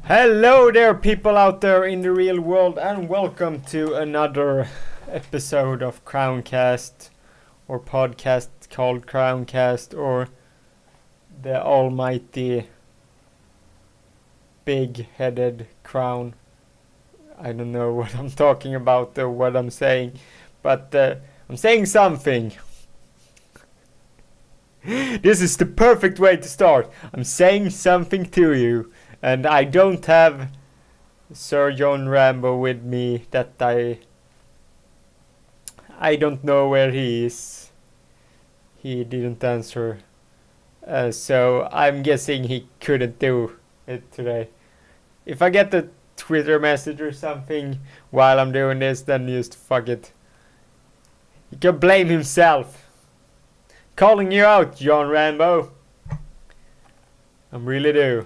Hello there, people out there in the real world, and welcome to another episode of Crowncast, or podcast called Crowncast, or the almighty big-headed crown. I don't know what I'm talking about or what I'm saying, but I'm saying something. This is the perfect way to start. I'm saying something to you. And I don't have Sir John Rambo with me. That I don't know where he is. He didn't answer. So I'm guessing he couldn't do it today. If I get a Twitter message or something while I'm doing this, then just fuck it. He can blame himself. Calling you out, John Rambo. I really do.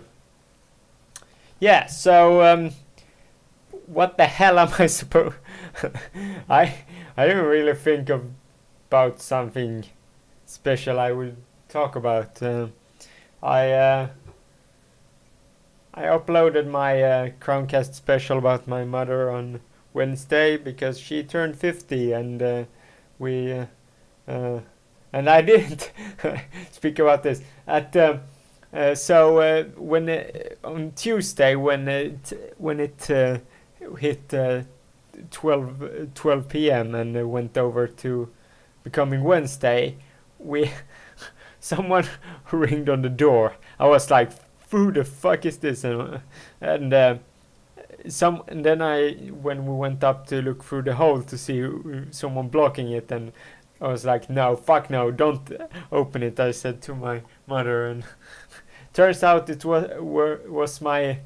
Yeah, so what the hell am I supposed? I didn't really think about something special I would talk about. I uploaded my Crowncast special about my mother on Wednesday because she turned 50, and we and I didn't speak about this at. So when on Tuesday when it hit 12 p.m. and went over to becoming Wednesday, we someone ringed on the door. I was like, "Who the fuck is this?" And then when we went up to look through the hole to see someone blocking it, and I was like, "No, fuck no, don't open it," I said to my mother, and turns out it was my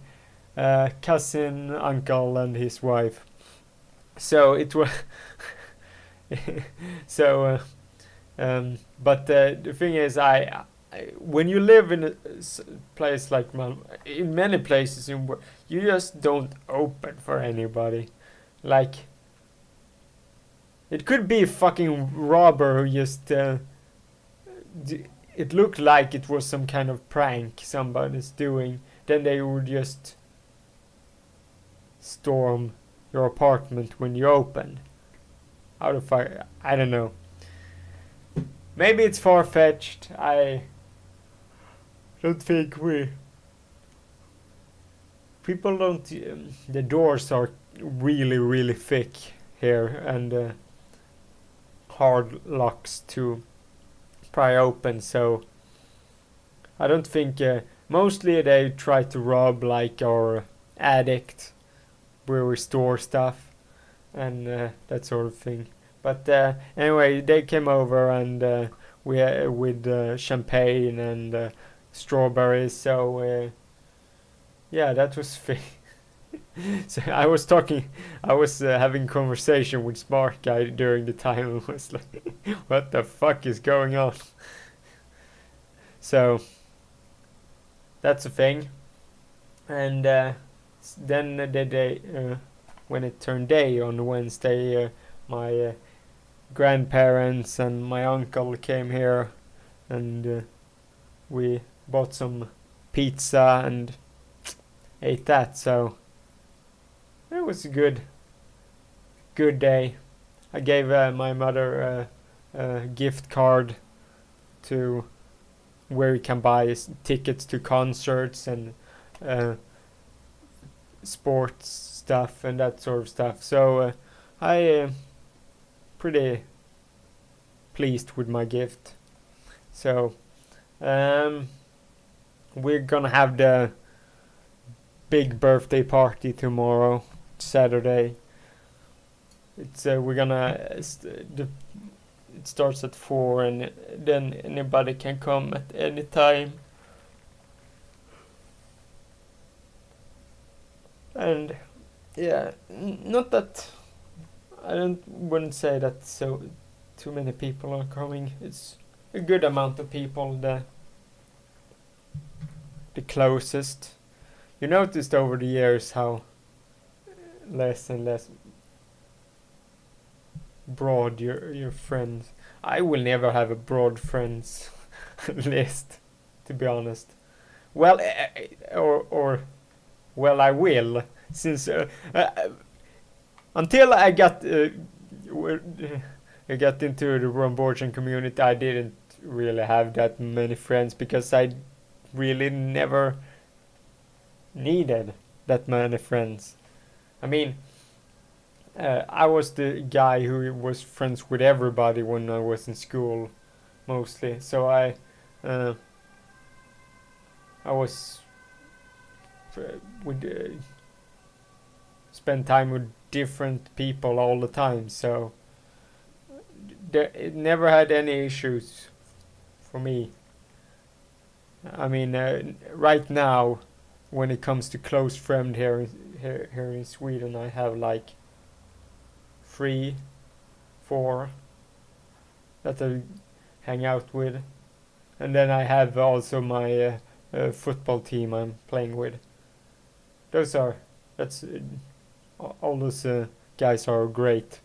cousin, uncle, and his wife. So it was. So, but the thing is, when you live in a place like Malmö, in many places you just don't open for anybody. Like, it could be a fucking robber who just. It looked like it was some kind of prank somebody's doing. Then they would just storm your apartment when you open. How the fuck? I don't know. Maybe it's far-fetched. I don't think people don't. The doors are really, really thick here, and hard locks to pry open, so I don't think mostly they try to rob like our addict where we store stuff and that sort of thing. But anyway, they came over, and we with champagne and strawberries, so yeah, that was so I was having conversation with Smart Guy during the time, and was like, what the fuck is going on? So that's a thing. And then the day when it turned day on Wednesday, my grandparents and my uncle came here, and we bought some pizza and ate that. So it was a good day. I gave my mother a gift card to where you can buy tickets to concerts and sports stuff and that sort of stuff. So I pretty pleased with my gift. So we're gonna have the big birthday party tomorrow, Saturday. It's we're gonna it starts at 4, and then anybody can come at any time. And yeah, not that wouldn't say that so too many people are coming. It's a good amount of people. The closest. You noticed over the years how less and less broad your friends. I will never have a broad friends list, to be honest. Well, or well, I will, since until I got I got into the Romborgian community, I didn't really have that many friends because I really never needed that many friends. I mean, I was the guy who was friends with everybody when I was in school, mostly. So uh, I was would spend time with different people all the time. So it never had any issues for me. I mean, right now, when it comes to close friend here in Sweden, I have like 3, 4 that I hang out with, and then I have also my football team I'm playing with. That's all those guys are great,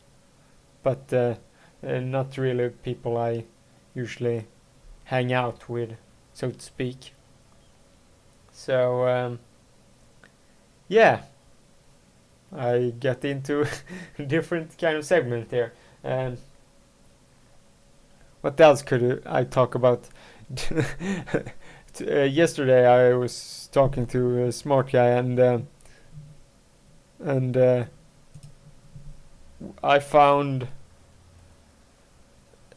but not really people I usually hang out with, so to speak. So yeah, I get into a different kind of segment here. What else could I talk about? Yesterday I was talking to a smart guy, and I found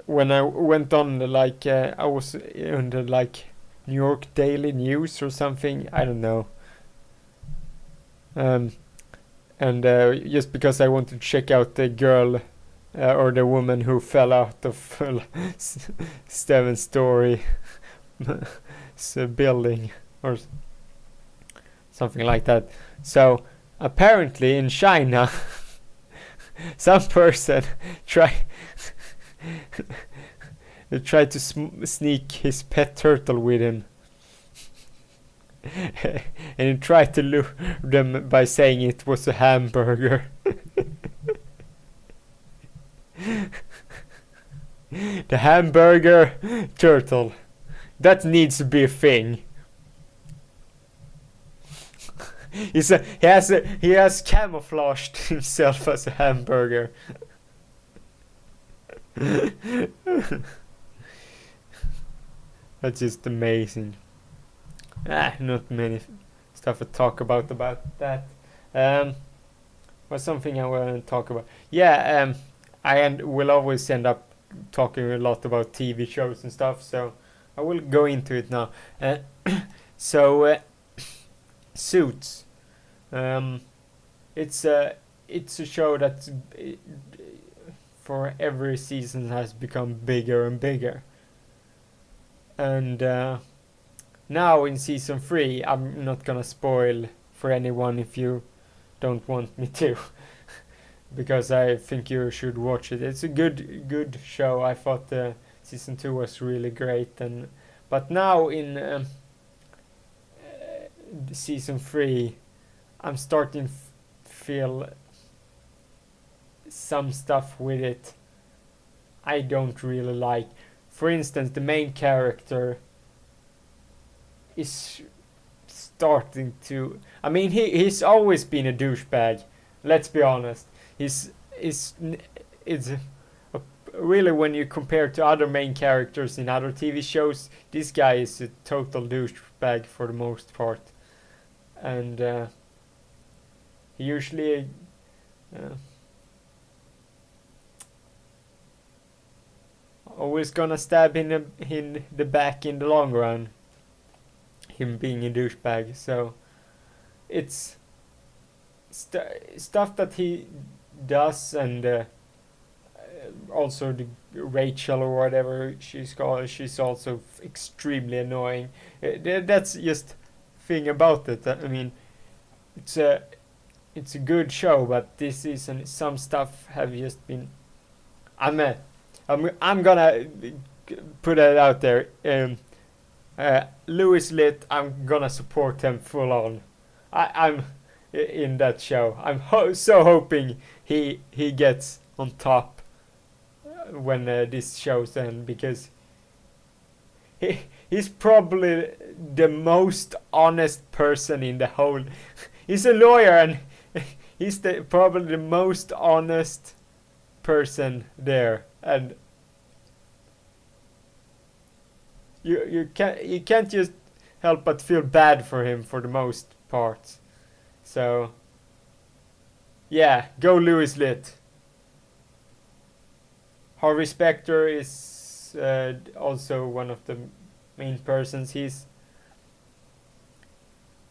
when I went on I was in the New York Daily News or something. I don't know. And just because I wanted to check out the girl or the woman who fell out of 7-story building or something like that. So apparently in China, some person tried to sneak his pet turtle with him. And he tried to lure them by saying it was a hamburger. The hamburger turtle. That needs to be a thing. He has camouflaged himself as a hamburger. That's just amazing. Not many stuff to talk about that. Was something I want to talk about. Yeah, I will always end up talking a lot about TV shows and stuff, so I will go into it now. So, Suits. It's a show that for every season has become bigger and bigger. And now in season 3, I'm not gonna spoil for anyone if you don't want me to, because I think you should watch it. It's a good show. I thought season 2 was really great, but now in season 3, I'm starting feel some stuff with it I don't really like. For instance, the main character is starting to... I mean, he's always been a douchebag. Let's be honest. It's really, when you compare to other main characters in other TV shows, this guy is a total douchebag for the most part. And he usually... always gonna stab in the back in the long run, him being a douchebag. So it's stuff that he does, and also the Rachel or whatever she's called, she's also extremely annoying. That's just thing about it. I mean, it's a good show, but this season some stuff have just been... I'm gonna put it out there. Louis Litt, I'm gonna support him full on. I'm in that show. I'm so hoping he gets on top when this show's end, because he's probably the most honest person in the whole he's a lawyer, and he's probably the most honest person there, and you can't just help but feel bad for him for the most part. So yeah, go Louis Litt. Harvey Specter is also one of the main persons.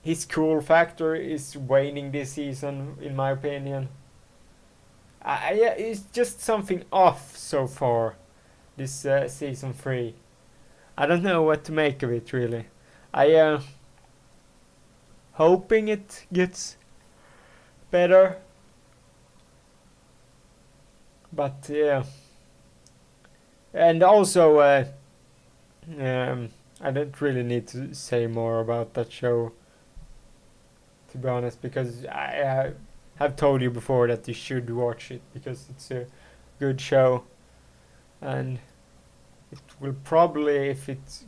His cool factor is waning this season, in my opinion. It's just something off so far, this season 3. I don't know what to make of it, really. I hoping it gets better, but yeah. And also, I don't really need to say more about that show, to be honest, because I have told you before that you should watch it because it's a good show, and it will probably, if it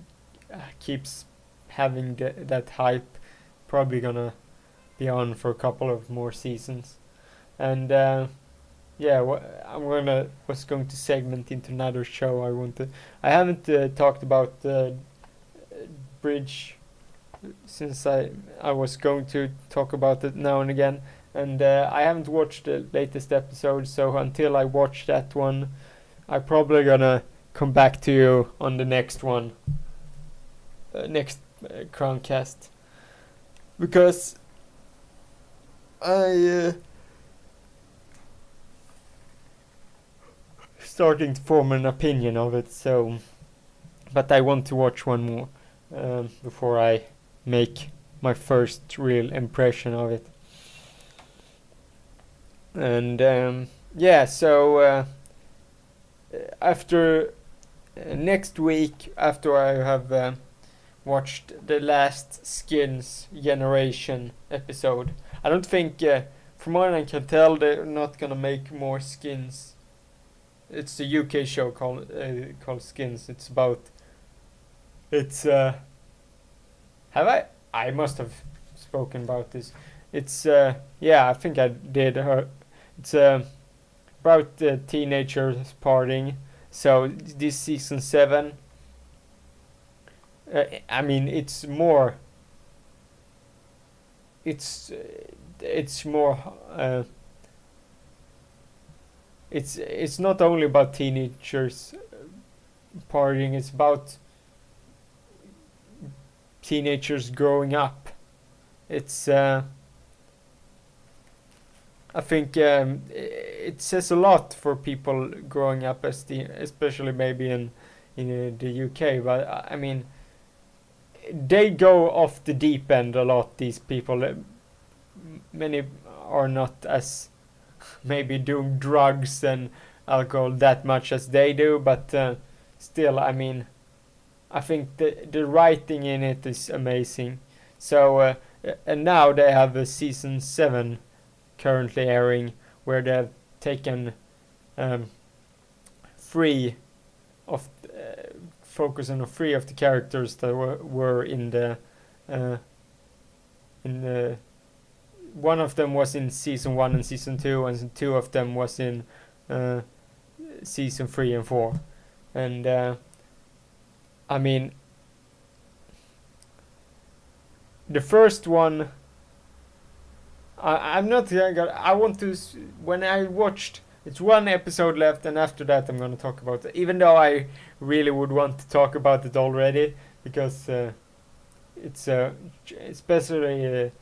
keeps having that hype, probably gonna be on for a couple of more seasons. And yeah, was going to segment into another show. I haven't talked about Bridge, since I was going to talk about it now and again, and I haven't watched the latest episode, so until I watch that one, I'm probably gonna come back to you on the next one, next Crowncast, because I starting to form an opinion of it. So, but I want to watch one more before I make my first real impression of it. And yeah, so after next week, after I have watched the last Skins Generation episode, I don't think, from what I can tell, they're not gonna make more Skins. It's the UK show called Skins. It's about. It's have I must have spoken about this. It's yeah, I think I did. It's about teenagers partying. So this season 7. I mean, it's more. It's more. It's not only about teenagers partying. It's about teenagers growing up. It's I think it says a lot for people growing up especially maybe in the UK. But I mean, they go off the deep end a lot. These people, many are not as maybe doing drugs and alcohol that much as they do, but still, I mean, I think the writing in it is amazing. So and now they have a season 7 currently airing, where they've taken focus on 3 of the characters that were in the one of them was in season 1 and season 2, and 2 of them was in season 3 and 4. And I mean, the first one, I'm not gonna. I want to. When I watched, it's one episode left, and after that, I'm gonna talk about it. Even though I really would want to talk about it already, because it's especially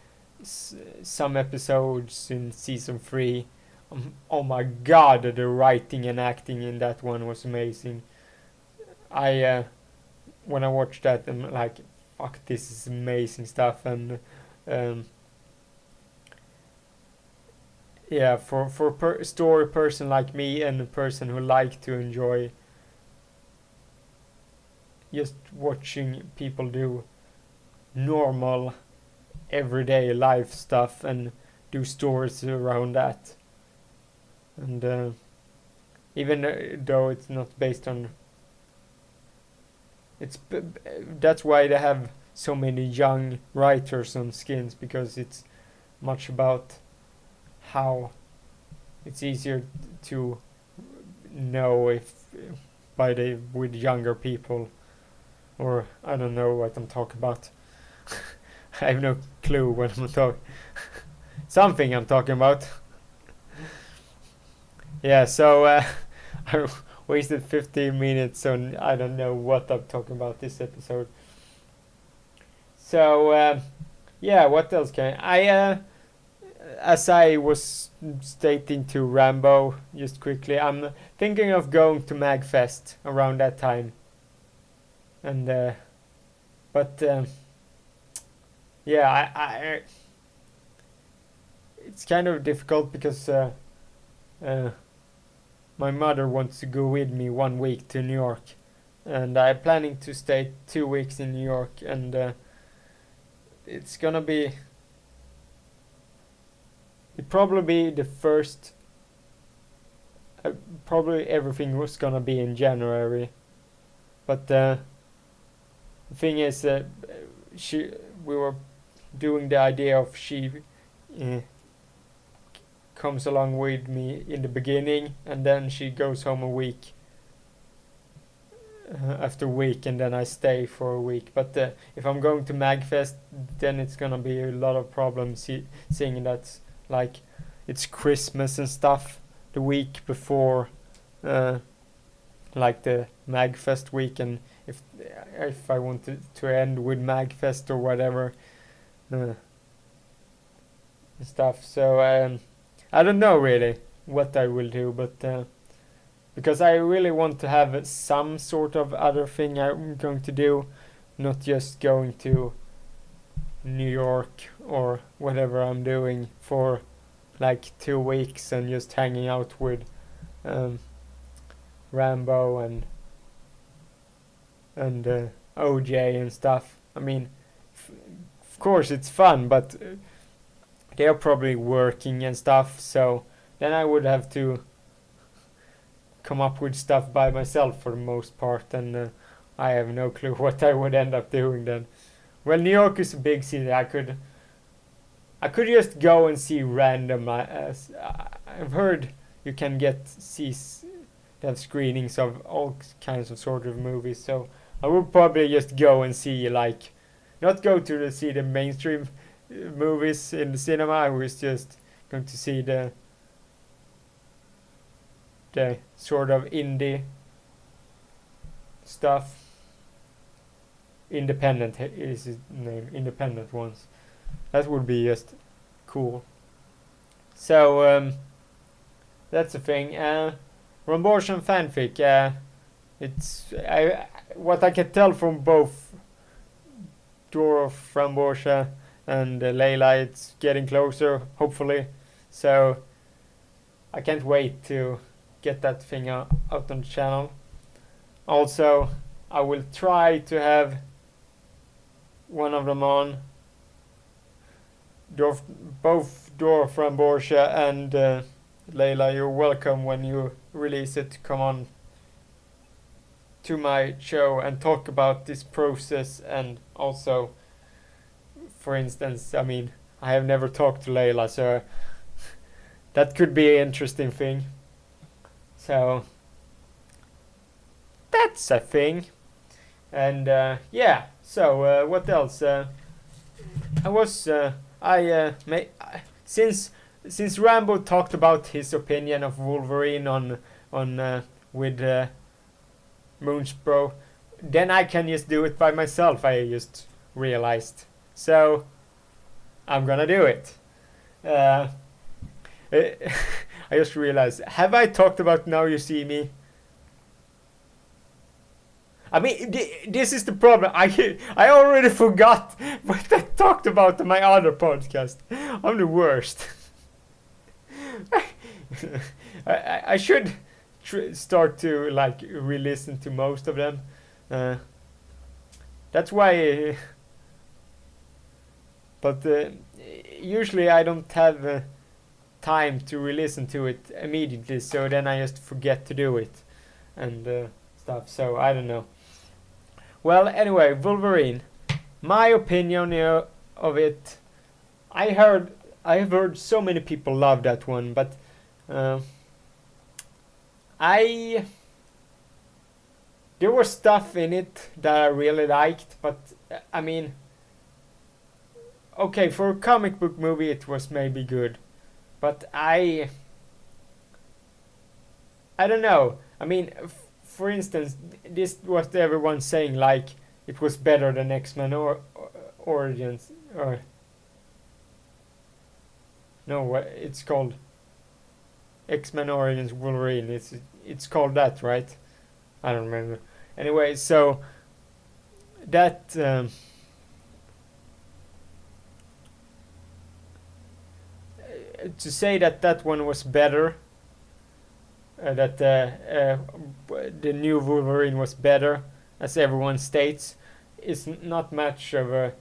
some episodes in season 3. Oh my god, the writing and acting in that one was amazing. I when I watched that, I'm like, fuck, this is amazing stuff. And yeah, for a story person like me, and a person who like to enjoy just watching people do normal everyday life stuff and do stories around that. And even though it's not based on, that's why they have so many young writers on Skins, because it's much about how it's easier to know if with younger people, or I don't know what I'm talking about. I have no clue what I'm talking. Something I'm talking about. Yeah, so I wasted 15 minutes on I don't know what I'm talking about this episode. So yeah, what else can I? As I was stating to Rambo just quickly, I'm thinking of going to Magfest around that time. And but yeah, I it's kind of difficult because uh, my mother wants to go with me 1 week to New York, and I'm planning to stay 2 weeks in New York, and it's gonna be it probably be the first. Probably everything was gonna be in January, but the thing is, she we were doing the idea of she uh, comes along with me in the beginning, and then she goes home a week after week, and then I stay for a week. But if I'm going to Magfest, then it's gonna be a lot of problems seeing that like it's Christmas and stuff the week before, like the Magfest week, and if I wanted to end with Magfest or whatever stuff. So I don't know really what I will do, but because I really want to have some sort of other thing I'm going to do, not just going to New York or whatever I'm doing for like 2 weeks and just hanging out with Rambo and OJ and stuff. I mean, of course it's fun, but they're probably working and stuff, so then I would have to come up with stuff by myself for the most part, and I have no clue what I would end up doing then. Well, New York is a big city. I could just go and see random. I've heard you can have screenings of all kinds of sort of movies, so I would probably just go and see, like, not go to see the mainstream movies in the cinema. I was just going to see the sort of indie stuff. Independent is his name. Independent ones. That would be just cool. So that's the thing. Ramborshan fanfic. It's what I can tell from both Door of Ramborsha and Layla. It's getting closer, hopefully. So I can't wait to get that thing out on the channel. Also, I will try to have one of them on. Both Door of Ramborsha and Layla, you're welcome when you release it to come on to my show and talk about this process. And also, for instance, I mean, I have never talked to Layla, so that could be an interesting thing. So that's a thing. And yeah, so what else? Since Rambo talked about his opinion of Wolverine on with Moonspro, then I can just do it by myself. I just realized, so I'm gonna do it. I just realized, have I talked about Now You See Me? I mean, this is the problem. I already forgot what I talked about in my other podcast. I'm the worst. I should start to like re-listen to most of them. That's why. But usually I don't have time to re-listen to it immediately, so then I just forget to do it and stuff. So I don't know. Well, anyway, Wolverine. My opinion of it. I heard I have heard so many people love that one, but uh, I there was stuff in it that I really liked, but I mean, okay, for a comic book movie it was maybe good, but I don't know. I mean, for instance, this was everyone saying like it was better than X-Men or Origins or no, what it's called X-Men Origins Wolverine. It's called that, right? I don't remember. Anyway, so that to say that that one was better, that the new Wolverine was better, as everyone states, is not much of a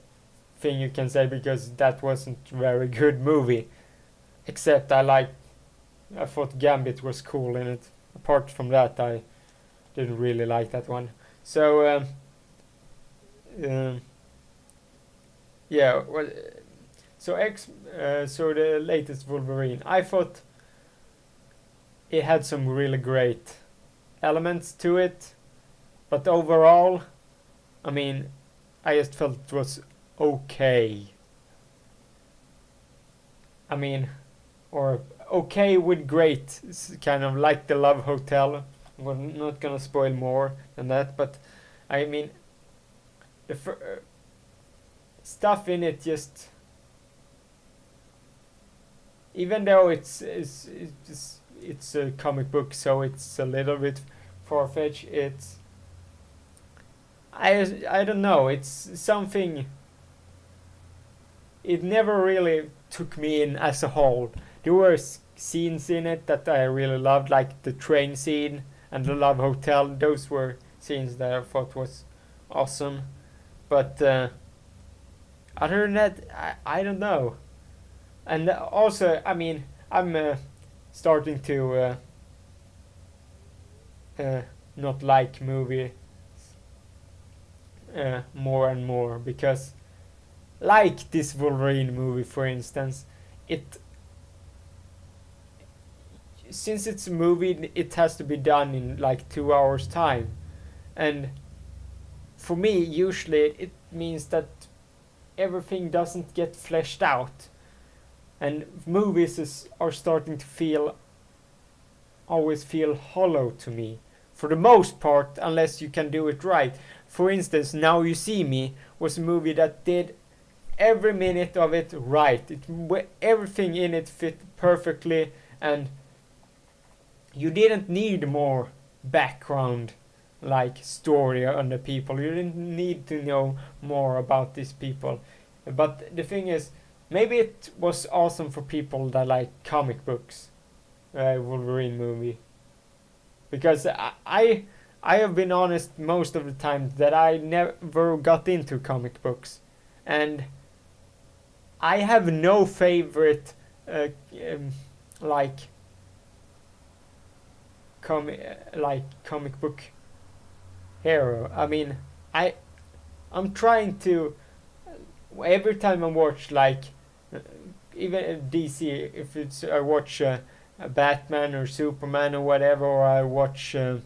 thing you can say because that wasn't a very good movie. Except I thought Gambit was cool in it. Apart from that, I didn't really like that one. So um, yeah, well, so the latest Wolverine, I thought it had some really great elements to it, but overall, I mean, I just felt it was okay. I mean, or okay with great. It's kind of like the Love Hotel. We're not gonna spoil more than that, but I mean, the stuff in it just, even though it's a comic book, so it's a little bit far fetched. It's I don't know. It's something. It never really took me in as a whole. There were scenes in it that I really loved, like the train scene and the Love Hotel. Those were scenes that I thought was awesome. But other than that, I don't know. And also, I mean, I'm starting to not like movie more and more because, like this Wolverine movie, for instance, it since it's a movie, it has to be done in like 2 hours time, and for me, usually it means that everything doesn't get fleshed out, and are starting to always feel hollow to me for the most part, unless you can do it right. For instance, Now You See Me was a movie that did every minute of it right. Everything in it fit perfectly, and you didn't need more background like story on the people. You didn't need to know more about these people. But the thing is, maybe it was awesome for people that like comic books, Wolverine movie, because I have been honest most of the time that I never got into comic books, and I have no favorite like comic book hero. I mean, I'm trying to every time I watch like even DC, if it's I watch a Batman or Superman or whatever, or I watch um,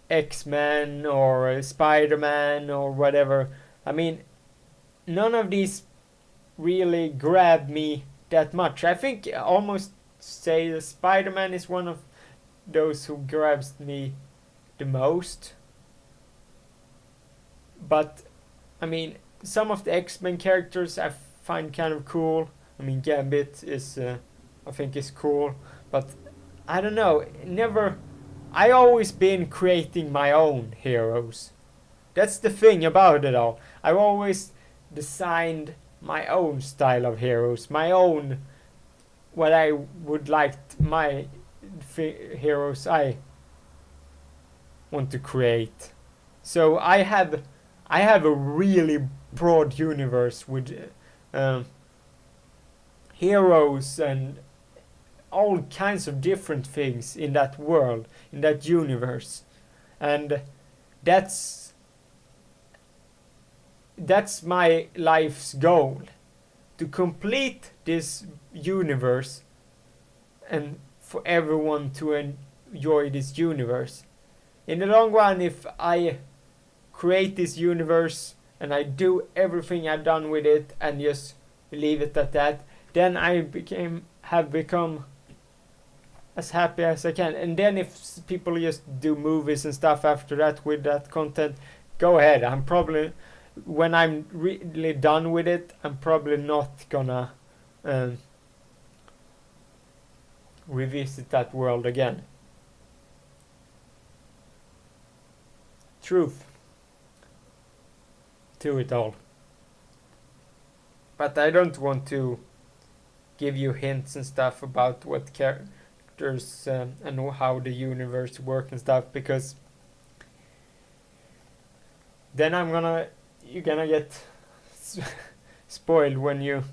X-Men or Spider-Man or whatever. I mean, none of these really grab me that much. I think almost say the Spider-Man is one of those who grabs me the most. But I mean, some of the X-Men characters I find kind of cool. I mean, Gambit is I think is cool, but I don't know. Never. I always been creating my own heroes. That's the thing about it all. I've always designed my own style of heroes, my own what I would like my heroes I want to create. So I have a really broad universe with heroes and all kinds of different things in that world, in that universe, and that's that's my life's goal, to complete this universe and for everyone to enjoy this universe. In the long run, if I create this universe and I do everything I've done with it and just leave it at that, then I have become as happy as I can. And then if people just do movies and stuff after that with that content, go ahead. I'm probably, when I'm really done with it, I'm probably not gonna revisit that world again. Truth to it all. But I don't want to give you hints and stuff about what characters and how the universe works and stuff, because then you're gonna get spoiled when you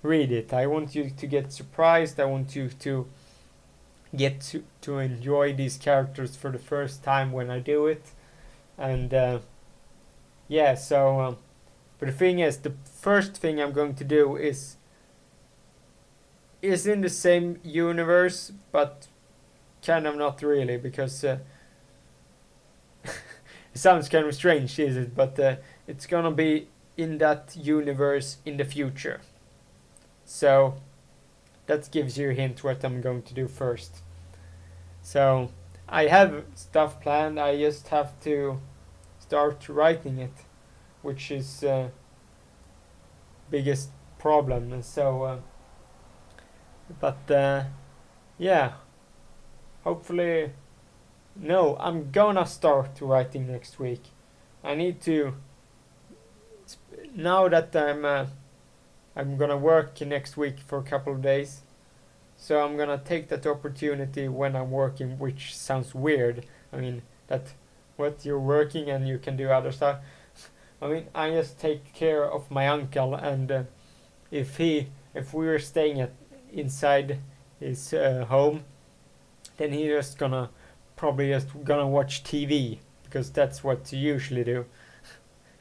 read it. I want you to get surprised. I want you to get to enjoy these characters for the first time when I do it. And yeah, so but the thing is, the first thing I'm going to do is in the same universe, but kind of not really, because it sounds kind of strange, is it? But it's gonna be in that universe in the future. So that gives you a hint what I'm going to do first. So I have stuff planned. I just have to start writing it, which is biggest problem. And so, but yeah, hopefully. No, I'm gonna start writing next week. I need to. Now that I'm gonna work next week for a couple of days, so I'm gonna take that opportunity when I'm working, which sounds weird. I mean that what you're working and you can do other stuff. I mean, I just take care of my uncle, and if we were staying inside his home, then he's just gonna watch TV, because that's what you usually do.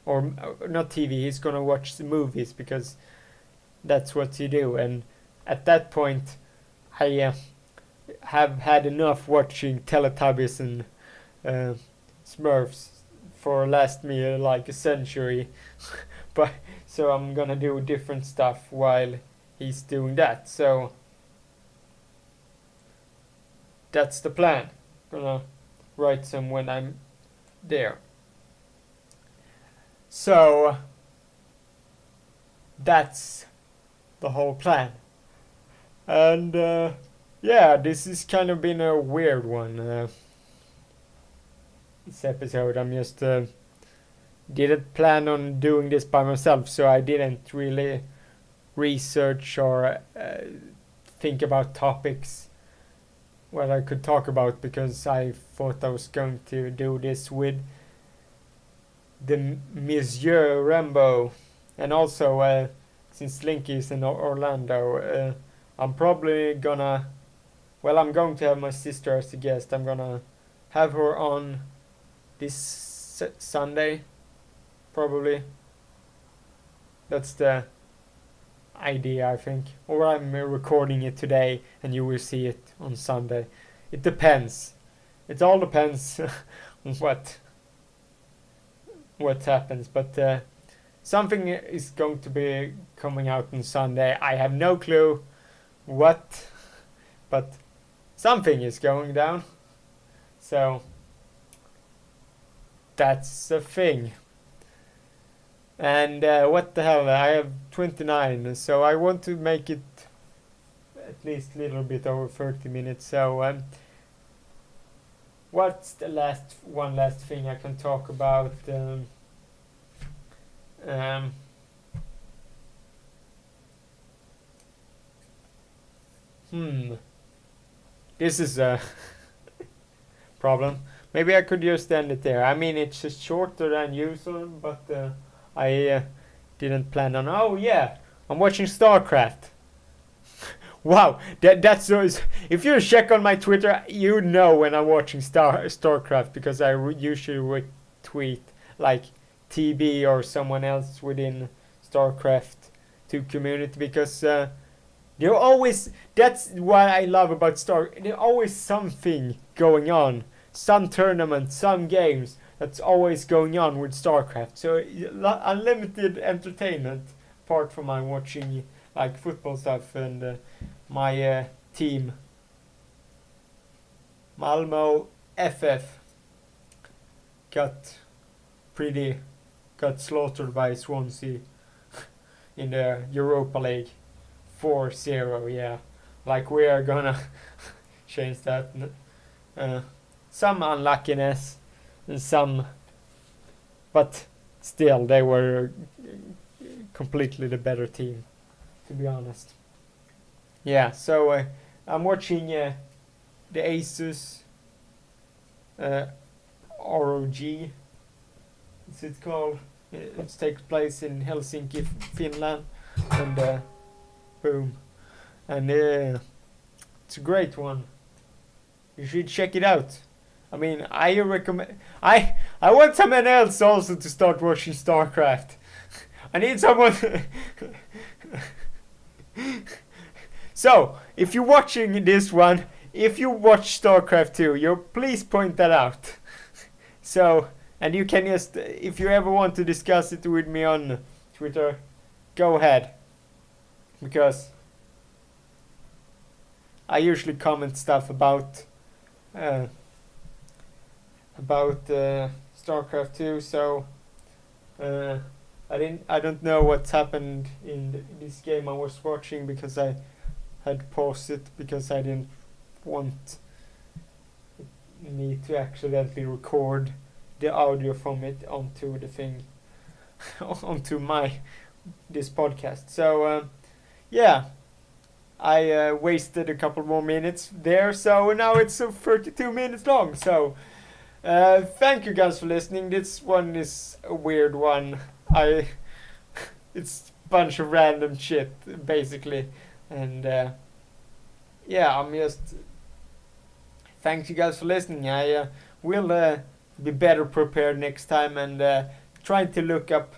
Or not TV, he's gonna watch the movies, because that's what you do. And at that point, I have had enough watching Teletubbies and Smurfs for last me like a century. But so I'm gonna do different stuff while he's doing that. So that's the plan. Gonna write some when I'm there. So that's the whole plan. And yeah, this has kind of been a weird one. This episode, I'm just didn't plan on doing this by myself, so I didn't really research or think about topics what I could talk about, because I thought I was going to do this with the Monsieur Rambo, and also since Linky is in Orlando, I'm probably gonna. Well, I'm going to have my sister as a guest. I'm gonna have her on this Sunday, probably. That's the idea, I think. Or I'm recording it today and you will see it on Sunday. It depends. It all depends on what happens. But something is going to be coming out on Sunday. I have no clue what, but something is going down. So that's a thing. And what the hell, I have 29, so I want to make it at least a little bit over 30 minutes. So what's the one last thing I can talk about? This is a problem. Maybe I could just end it there. I mean, it's just shorter than usual, but I didn't plan on. Oh yeah, I'm watching StarCraft. Wow, that's so. If you check on my Twitter, you know when I'm watching StarCraft, because I usually retweet like TB or someone else within StarCraft 2 community, because there always, that's what I love about there's always something going on, some tournament, some games that's always going on with StarCraft. So unlimited entertainment apart from my watching like football stuff, and my team Malmo FF got slaughtered by Swansea in the Europa League 4-0. Yeah, like we are gonna change that. Some unluckiness and some, but still they were completely the better team, to be honest. Yeah, so I'm watching the Asus ROG, is it called? It takes place in Helsinki, Finland, and boom, and it's a great one. You should check it out. I mean, I recommend. I want someone else also to start watching StarCraft. I need someone. So, if you're watching this one, if you watch StarCraft 2, you please point that out. So, and you can just, if you ever want to discuss it with me on Twitter, go ahead. Because I usually comment stuff about StarCraft 2, so I don't know what's happened in this game I was watching, because I had paused it because I didn't want me to accidentally record the audio from it onto the thing onto this podcast. So yeah, I wasted a couple more minutes there, so now it's 32 minutes long. So thank you guys for listening. This one is a weird one. It's a bunch of random shit basically, and yeah, I'm just thank you guys for listening. I will be better prepared next time, and trying to look up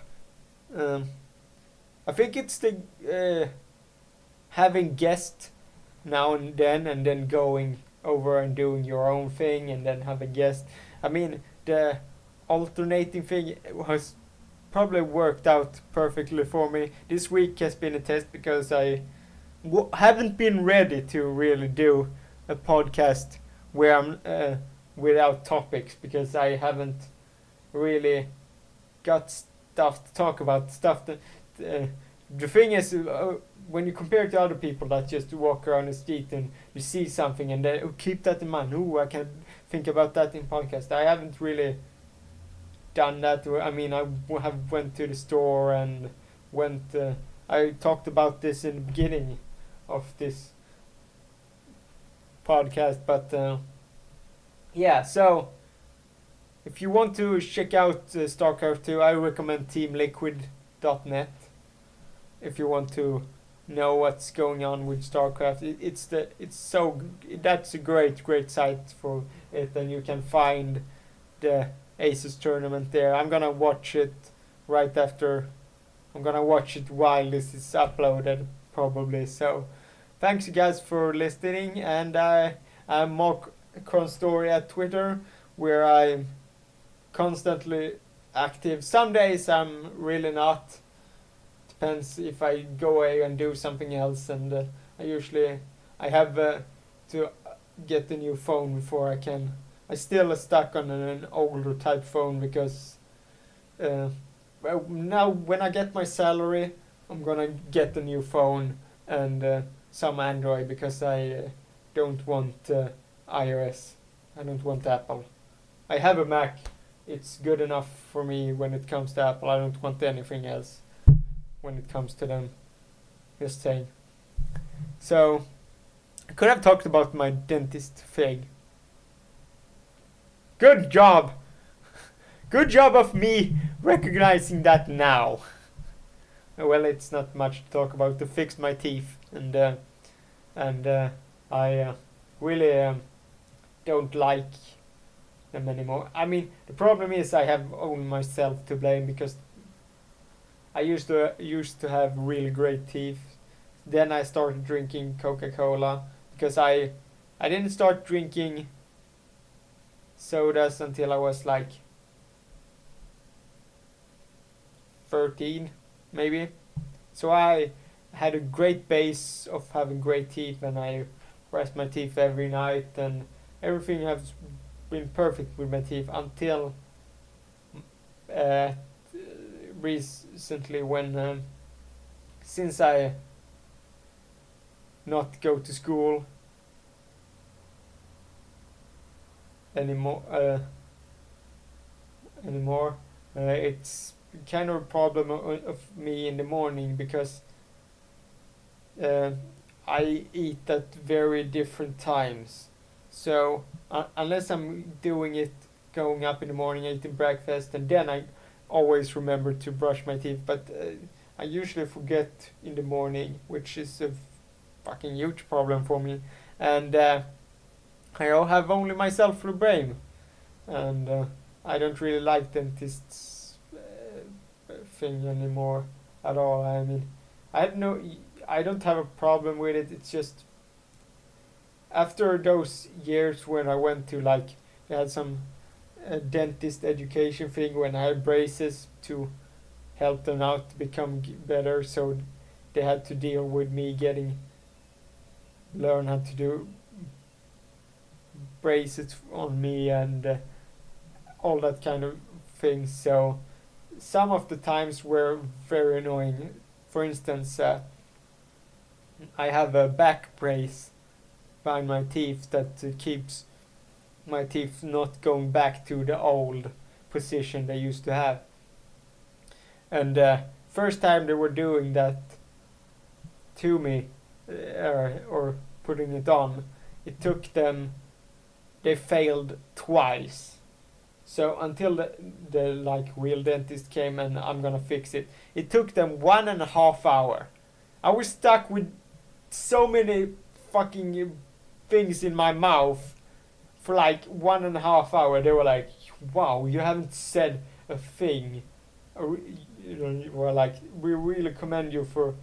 I think it's the having guests now and then going over and doing your own thing and then have a guest. I mean, the alternating thing has probably worked out perfectly for me. This week has been a test because I haven't been ready to really do a podcast where I'm without topics, because I haven't really got stuff to talk about. Stuff that the thing is, when you compare to other people that just walk around the street and you see something and then keep that in mind. I can think about that in podcast. I haven't really done that. I mean, I have went to the store and I talked about this in the beginning of this podcast, but yeah. So if you want to check out StarCraft 2, I recommend TeamLiquid.net. If you want to know what's going on with StarCraft, that's a great site for it, and you can find the Asus tournament there. I'm gonna watch it right after. I'm gonna watch it while this is uploaded, probably. So, thanks you guys for listening, and I'm Mark Cronstory at Twitter, where I'm constantly active. Some days I'm really not. Depends if I go away and do something else, and I have to get a new phone before I can. I still stuck on an older type phone because now when I get my salary, I'm gonna get a new phone and some Android, because I don't want iOS. I don't want Apple. I have a Mac. It's good enough for me when it comes to Apple. I don't want anything else when it comes to them. Just saying. So, I could have talked about my dentist thing. Good job! Good job of me recognizing that now. Well, it's not much to talk about. To fix my teeth, and I really don't like them anymore. I mean, the problem is I have only myself to blame because I used to have really great teeth. Then I started drinking Coca-Cola because I didn't start drinking sodas until I was like 13 maybe. So I had a great base of having great teeth, and I brushed my teeth every night, and everything has been perfect with my teeth until uh, recently when since I not go to school anymore it's kind of a problem of me in the morning because uh, I eat at very different times. So unless I'm doing it going up in the morning, eating breakfast, and then I always remember to brush my teeth. But I usually forget in the morning, which is a fucking huge problem for me. And I have only myself to blame. And I don't really like dentists thing anymore at all. I mean, I don't have a problem with it. It's just after those years when I went to like, I had some dentist education thing when I had braces to help them out to become better. So they had to deal with me learn how to do braces on me and all that kind of things. So some of the times were very annoying. For instance, I have a back brace behind my teeth that keeps my teeth not going back to the old position they used to have. And first time they were doing that to me or putting it on, it took them. They failed twice. So until the like real dentist came and I'm gonna fix it, it took them 1.5 hours. I was stuck with so many fucking things in my mouth for like 1.5 hours. They were like, "Wow, you haven't said a thing." You were like, "We really commend you for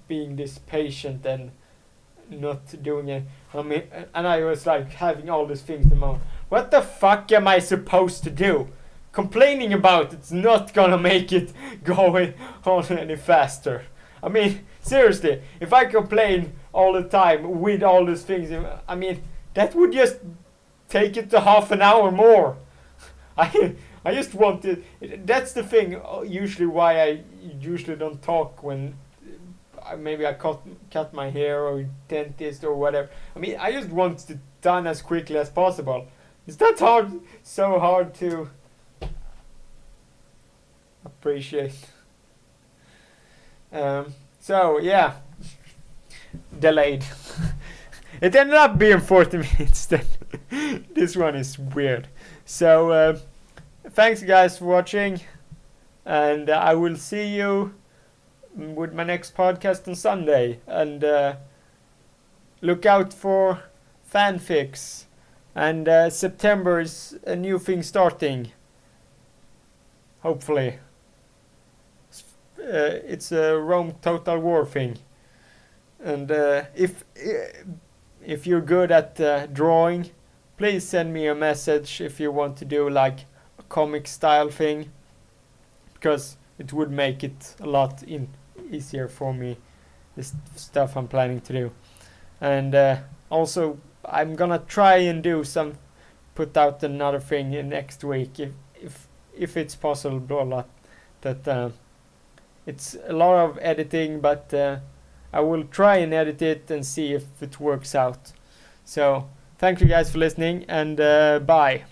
being this patient and not doing it." I mean, and I was like having all these things in my mouth. What the fuck am I supposed to do? Complaining about it's not gonna make it go on any faster. I mean, seriously, if I complain all the time with all these things, I mean, that would just take it to half an hour more. I just want to. That's the thing. Usually, why I usually don't talk when maybe I cut my hair or dentist or whatever. I mean, I just want it done as quickly as possible. Is that hard? So hard to appreciate. So yeah, delayed. It ended up being 40 minutes then. This one is weird. So thanks guys for watching, and I will see you with my next podcast on Sunday. And look out for fanfics. And September is a new thing starting. Hopefully. It's a Rome Total War thing. And if you're good at drawing, please send me a message if you want to do like a comic style thing, because it would make it a lot easier for me, this stuff I'm planning to do. And also I'm gonna try and put out another thing next week if it's possible. That it's a lot of editing, but I will try and edit it and see if it works out. So thank you guys for listening, and bye.